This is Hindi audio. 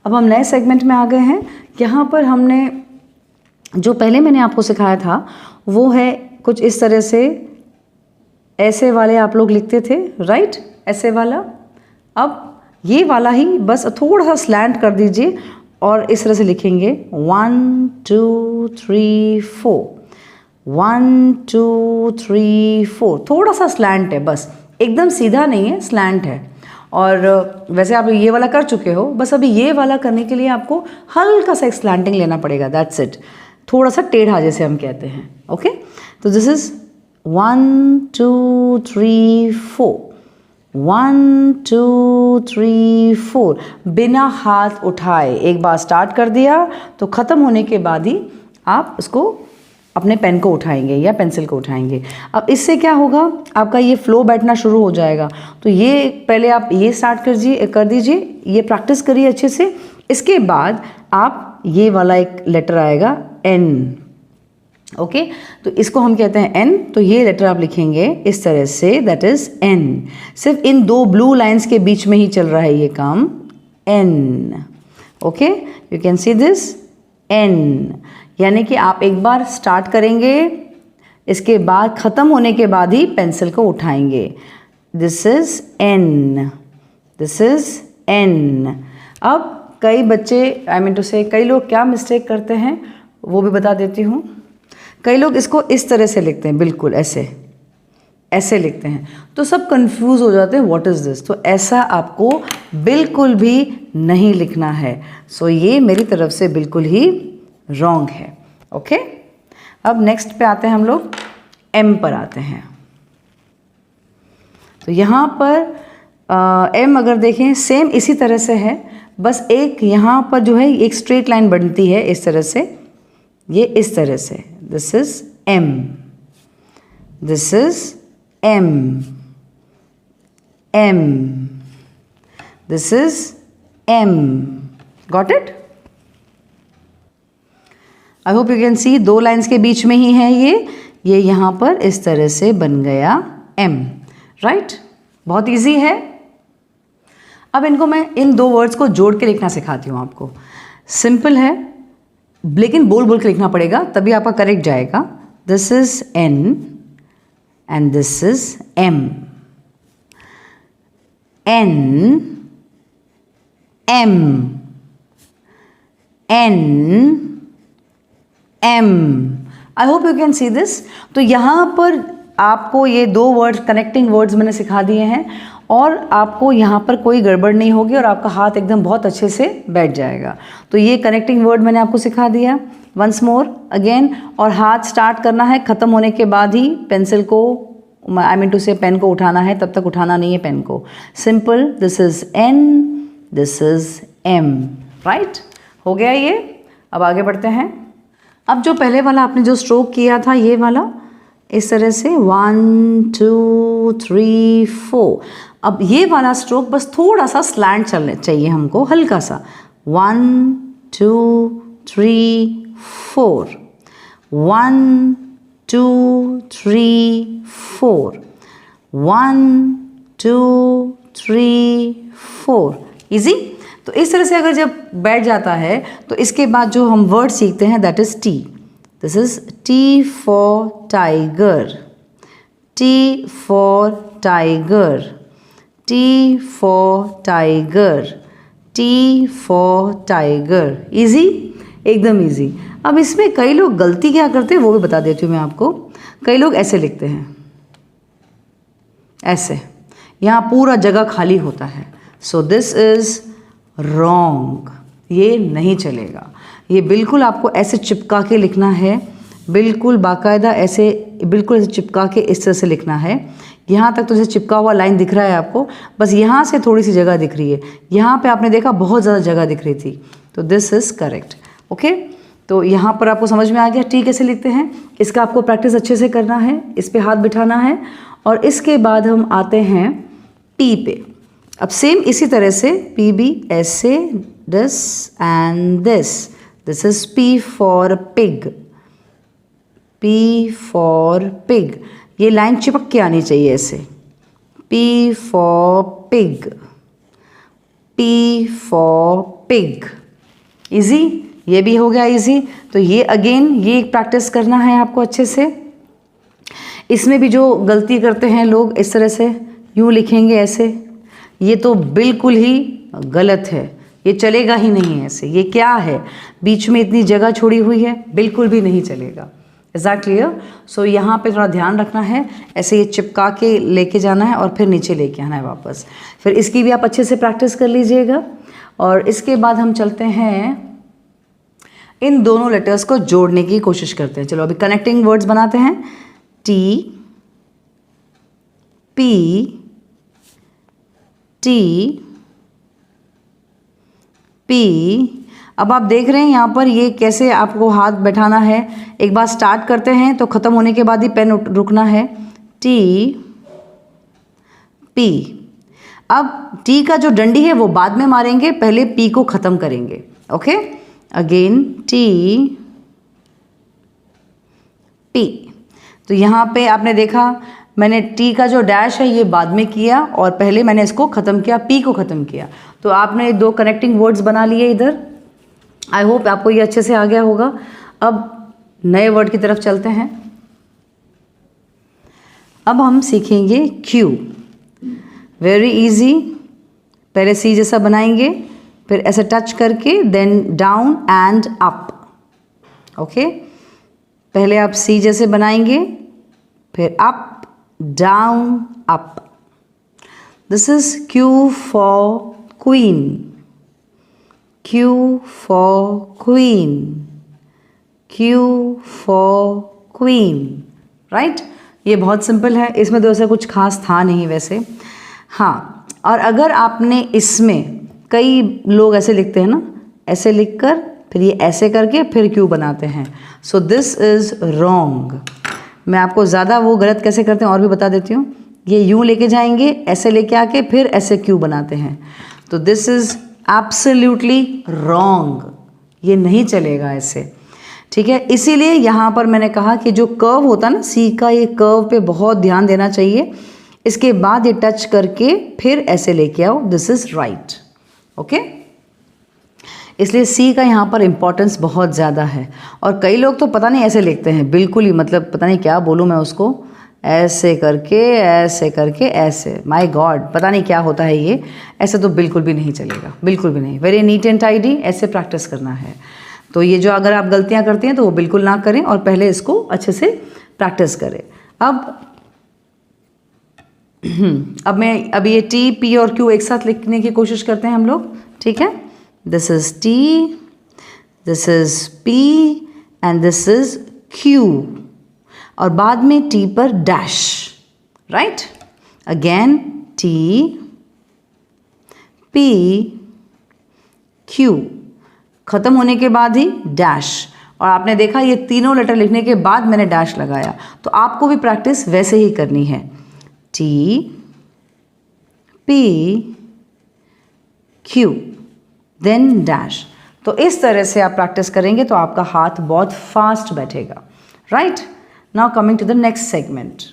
अब हम नए सेगमेंट में आ गए हैं। यहाँ पर हमने जो पहले मैंने आपको सिखाया था वो है कुछ इस तरह से, ऐसे वाले आप लोग लिखते थे, राइट, ऐसे वाला। अब ये वाला ही बस थोड़ा सा स्लैंट कर दीजिए और इस तरह से लिखेंगे 1 2 3 4, 1 2 3 4। थोड़ा सा स्लैंट है, बस एकदम सीधा नहीं है, स्लैंट है। और वैसे आप ये वाला कर चुके हो, बस अभी ये वाला करने के लिए आपको हल्का सा एक स्लैंटिंग लेना पड़ेगा, दैट्स इट। थोड़ा सा टेढ़ा जैसे हम कहते हैं, ओके। तो दिस इज 1 2 3 4, 1 2 3 4, बिना हाथ उठाए एक बार स्टार्ट कर दिया तो ख़त्म होने के बाद ही आप उसको अपने पेन को उठाएंगे या पेंसिल को उठाएंगे। अब इससे क्या होगा, आपका ये फ्लो बैठना शुरू हो जाएगा। तो ये पहले आप ये स्टार्ट कर दीजिए, ये प्रैक्टिस करिए अच्छे से। इसके बाद आप ये वाला एक लेटर आएगा N, ओके। तो इसको हम कहते हैं N। तो ये लेटर आप लिखेंगे इस तरह से, दैट इज N। सिर्फ इन दो ब्लू लाइंस के बीच में ही चल रहा है ये काम, N, okay. You can see this N, यानी कि आप एक बार स्टार्ट करेंगे, इसके बाद ख़त्म होने के बाद ही पेंसिल को उठाएंगे। This is N, this is N। अब कई बच्चे, आई मीन टू से, कई लोग क्या मिस्टेक करते हैं वो भी बता देती हूँ। कई लोग इसको इस तरह से लिखते हैं, बिल्कुल ऐसे ऐसे लिखते हैं, तो सब कंफ्यूज हो जाते हैं, व्हाट इज़ दिस। तो ऐसा आपको बिल्कुल भी नहीं लिखना है। सो ये मेरी तरफ से बिल्कुल ही रॉन्ग है, ओके। अब नेक्स्ट पे आते हैं हम लोग, M पर आते हैं। तो यहाँ पर M अगर देखें सेम इसी तरह से है, बस एक यहाँ पर जो है एक स्ट्रेट लाइन बनती है इस तरह से, ये इस तरह से। This is M, this is M, M, this is M, got it. I hope you can see, दो लाइन्स के बीच में ही है ये यहाँ पर इस तरह से बन गया M, राइट। बहुत इजी है। अब इनको मैं इन दो वर्ड्स को जोड़ के लिखना सिखाती हूँ आपको। सिंपल है, लेकिन बोल बोल के लिखना पड़ेगा तभी आपका करेक्ट जाएगा। This is N and this is M, N, M, N, M। I hope you can see this. तो यहाँ पर आपको ये दो वर्ड्स, कनेक्टिंग वर्ड्स मैंने सिखा दिए हैं और आपको यहाँ पर कोई गड़बड़ नहीं होगी और आपका हाथ एकदम बहुत अच्छे से बैठ जाएगा। तो ये कनेक्टिंग वर्ड मैंने आपको सिखा दिया, वंस मोर अगेन। और हाथ स्टार्ट करना है, ख़त्म होने के बाद ही पेंसिल को, आई मीन टू से पेन को उठाना है, तब तक उठाना नहीं है पेन को। Simple, this is N, this is M, right. हो गया ये। अब आगे बढ़ते हैं। अब जो पहले वाला आपने जो स्ट्रोक किया था, ये वाला इस तरह से 1 2 3 4। अब ये वाला स्ट्रोक बस थोड़ा सा स्लैंट चलने चाहिए हमको, हल्का सा। 1 2 3 4, 1 2 3 4, 1 2 3 4, इजी। तो इस तरह से अगर जब बैठ जाता है तो इसके बाद जो हम वर्ड सीखते हैं that is T। This is T for tiger, T for tiger, T for tiger, T for tiger. Easy, एकदम इजी। अब इसमें कई लोग गलती क्या करते हैं वो भी बता देती हूँ मैं आपको। कई लोग ऐसे लिखते हैं, ऐसे, यहाँ पूरा जगह खाली होता है। सो दिस इज रॉन्ग, ये नहीं चलेगा। ये बिल्कुल आपको ऐसे चिपका के लिखना है, बिल्कुल बाकायदा ऐसे, बिल्कुल ऐसे चिपका के इस तरह से लिखना है। यहाँ तक तो जैसे चिपका हुआ लाइन दिख रहा है आपको, बस यहाँ से थोड़ी सी जगह दिख रही है, यहाँ पे आपने देखा बहुत ज़्यादा जगह दिख रही थी। तो दिस इज़ करेक्ट, ओके। तो यहाँ पर आपको समझ में आ गया टी कैसे लिखते हैं। इसका आपको प्रैक्टिस अच्छे से करना है, इस पर हाथ बिठाना है। और इसके बाद हम आते हैं पी पे। अब सेम इसी तरह से पी भी ऐसे, this and this is P for pig, P for pig. ये लाइन चिपक के आनी चाहिए ऐसे, P for pig, P for pig. Easy, ये भी हो गया इजी। तो ये अगेन ये प्रैक्टिस करना है आपको अच्छे से। इसमें भी जो गलती करते हैं लोग, इस तरह से यूँ लिखेंगे ऐसे, ये तो बिल्कुल ही गलत है, ये चलेगा ही नहीं ऐसे। ये क्या है, बीच में इतनी जगह छोड़ी हुई है, बिल्कुल भी नहीं चलेगा। Is that clear? सो यहाँ पे थोड़ा ध्यान रखना है, ऐसे ये चिपका के लेके जाना है और फिर नीचे लेके आना है वापस। फिर इसकी भी आप अच्छे से प्रैक्टिस कर लीजिएगा। और इसके बाद हम चलते हैं, इन दोनों लेटर्स को जोड़ने की कोशिश करते हैं। चलो अभी कनेक्टिंग वर्ड्स बनाते हैं। T, P, T, P. अब आप देख रहे हैं यहाँ पर ये कैसे आपको हाथ बैठाना है। एक बार स्टार्ट करते हैं तो ख़त्म होने के बाद ही पेन रुकना है। T, P. अब टी का जो डंडी है वो बाद में मारेंगे, पहले पी को ख़त्म करेंगे। Okay, again T, P. तो यहाँ पे आपने देखा मैंने टी का जो डैश है ये बाद में किया और पहले मैंने इसको ख़त्म किया, पी को ख़त्म किया। तो आपने दो कनेक्टिंग वर्ड्स बना लिए इधर। आई होप आपको ये अच्छे से आ गया होगा। अब नए वर्ड की तरफ चलते हैं। अब हम सीखेंगे क्यू। Very easy. पहले सी जैसा बनाएंगे, फिर ऐसे टच करके then down and up. Okay, पहले आप सी जैसे बनाएंगे, फिर up, down, up. This is Q for queen. Q for queen, Q for queen. Right, ये बहुत सिंपल है, इसमें तो ऐसा कुछ खास था नहीं वैसे। हाँ, और अगर आपने इसमें, कई लोग ऐसे लिखते हैं ना, ऐसे लिखकर फिर ये ऐसे करके फिर क्यू बनाते हैं। So this is wrong. मैं आपको ज़्यादा वो गलत कैसे करते हैं और भी बता देती हूँ। ये यूँ लेके जाएंगे, ऐसे लेके आके फिर ऐसे क्यू बनाते हैं। तो दिस इज़ एब्सोल्युटली रॉन्ग, ये नहीं चलेगा ऐसे। ठीक है, इसीलिए यहाँ पर मैंने कहा कि जो कर्व होता है ना सी का, ये कर्व पे बहुत ध्यान देना चाहिए। इसके बाद ये टच करके फिर ऐसे लेके आओ, दिस इज़ राइट। ओके, इसलिए सी का यहाँ पर इम्पोर्टेंस बहुत ज़्यादा है। और कई लोग तो पता नहीं ऐसे लिखते हैं, बिल्कुल ही मतलब पता नहीं क्या बोलूँ मैं उसको, ऐसे करके ऐसे करके ऐसे। माय गॉड, पता नहीं क्या होता है ये। ऐसे तो बिल्कुल भी नहीं चलेगा, बिल्कुल भी नहीं। वेरी नीट एंड टाइडी, ऐसे प्रैक्टिस करना है। तो ये जो अगर आप गलतियाँ करते हैं तो वो बिल्कुल ना करें और पहले इसको अच्छे से प्रैक्टिस करें। अब ये टी, पी और क्यू एक साथ लिखने की कोशिश करते हैं हम लोग। ठीक है, this is T, this is P and this is Q, और बाद में टी पर dash. Right, again T, P, Q, खत्म होने के बाद ही डैश। और आपने देखा ये तीनों लेटर लिखने के बाद मैंने डैश लगाया। तो आपको भी प्रैक्टिस वैसे ही करनी है। T, P, Q, then dash. तो इस तरह से आप प्रैक्टिस करेंगे तो आपका हाथ बहुत फास्ट बैठेगा। Right, now coming to the next segment.